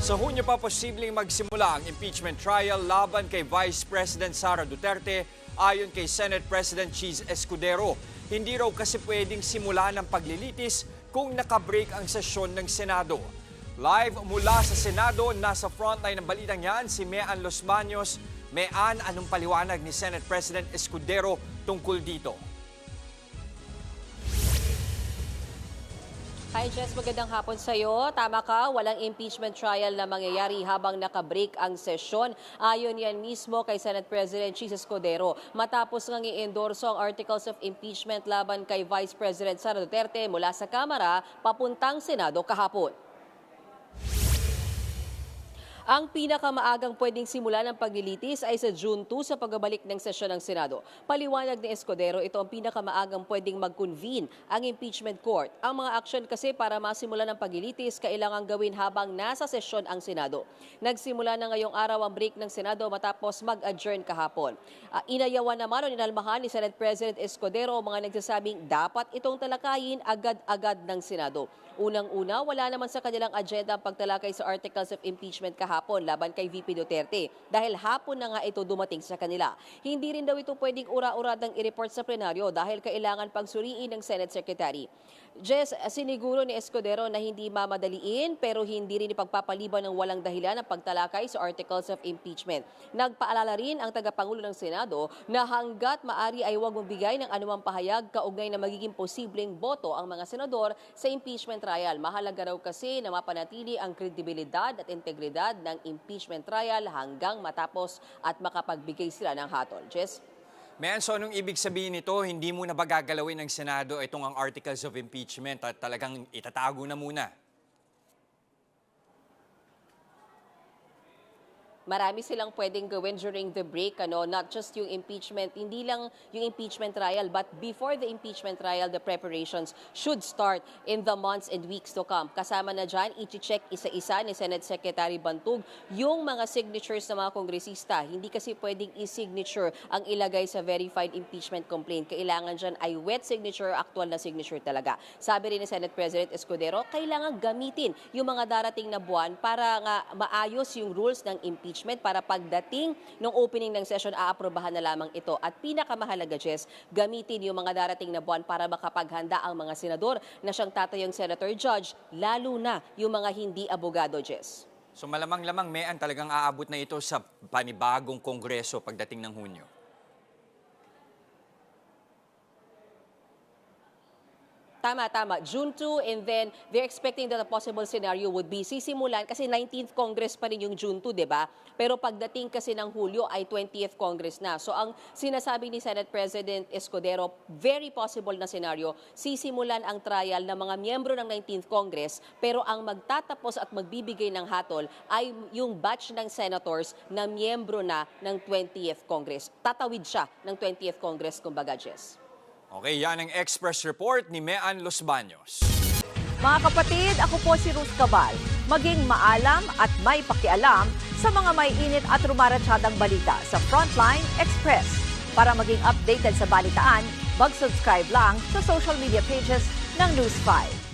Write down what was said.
Sa Hunyo pa posibleng magsimula ang impeachment trial laban kay Vice President Sara Duterte ayon kay Senate President Cheese Escudero. Hindi raw kasi pwedeng simula ng paglilitis kung nakabreak ang sesyon ng Senado. Live mula sa Senado, nasa frontline ng balitang yan si Mean Los Baños. Mean, anong paliwanag ni Senate President Escudero tungkol dito? Hi Jess, magandang hapon sa iyo. Tama ka, walang impeachment trial na mangyayari habang nakabreak ang sesyon. Ayon yan mismo kay Senate President Cheese Escudero. Matapos ngang i-endorso ang articles of impeachment laban kay Vice President Sara Duterte mula sa Kamara papuntang Senado kahapon. Ang pinakamaagang pwedeng simula ng paglilitis ay sa June 2 sa pagbabalik ng sesyon ng Senado. Paliwanag ni Escudero, ito ang pinakamaagang pwedeng mag-convene ang impeachment court. Ang mga aksyon kasi para masimula ng paglilitis, kailangan gawin habang nasa sesyon ang Senado. Nagsimula na ngayong araw ang break ng Senado matapos mag-adjourn kahapon. Inayawan naman o inalmahan ni Senate President Escudero mga nagsasabing dapat itong talakayin agad-agad ng Senado. Unang-una, wala naman sa kanilang agenda ang pagtalakay sa articles of impeachment kahapon laban kay VP Duterte dahil hapon na nga ito dumating sa kanila. Hindi rin daw ito pwedeng ura-uradang i-report sa plenaryo dahil kailangan pagsuriin ng Senate Secretary. Jess, siniguro ni Escudero na hindi mamadaliin pero hindi rin ipagpapaliban ng walang dahilan ang pagtalakay sa articles of impeachment. Nagpaalala rin ang tagapangulo ng Senado na hanggat maari ay huwag magbigay ng anumang pahayag kaugnay na magiging posibleng boto ang mga senador sa impeachment trial. Mahalaga raw kasi na mapanatili ang kredibilidad at integridad ng impeachment trial hanggang matapos at makapagbigay sila ng hatol. Jess? Mean, so anong ibig sabihin nito? Hindi muna ba gagalawin ng Senado itong ang articles of impeachment at talagang itatago na muna? Marami silang pwedeng gawin during the break, not just yung impeachment, hindi lang yung impeachment trial, but before the impeachment trial, the preparations should start in the months and weeks to come. Kasama na dyan, i-check isa-isa ni Senate Secretary Bantug yung mga signatures ng mga kongresista. Hindi kasi pwedeng i-signature ang ilagay sa verified impeachment complaint. Kailangan dyan ay wet signature, actual na signature talaga. Sabi rin ni Senate President Escudero, kailangan gamitin yung mga darating na buwan para nga maayos yung rules ng impeachment para pagdating ng opening ng session, aaprobahan na lamang ito. At pinakamahalaga, Jess, gamitin yung mga darating na buwan para makapaghanda ang mga senador na siyang tatayong senator judge, lalo na yung mga hindi abogado, Jess. So malamang-lamang, Mean, talagang aabot na ito sa panibagong kongreso pagdating ng Hunyo. Tama. June 2 and then they're expecting that a possible scenario would be sisimulan kasi 19th Congress pa rin yung June 2, di ba? Pero pagdating kasi ng Hulyo ay 20th Congress na. So ang sinasabi ni Senate President Escudero, very possible na scenario, sisimulan ang trial ng mga miyembro ng 19th Congress pero ang magtatapos at magbibigay ng hatol ay yung batch ng senators na miyembro na ng 20th Congress. Tatawid siya ng 20th Congress, kumbaga, Jess. Okay, yan ang Express Report ni Mean Los Baños. Mga kapatid, ako po si Ruth Cabal. Maging maalam at may pakialam sa mga may init at rumaratsadang balita sa Frontline Express. Para maging updated sa balitaan, mag-subscribe lang sa social media pages ng News 5.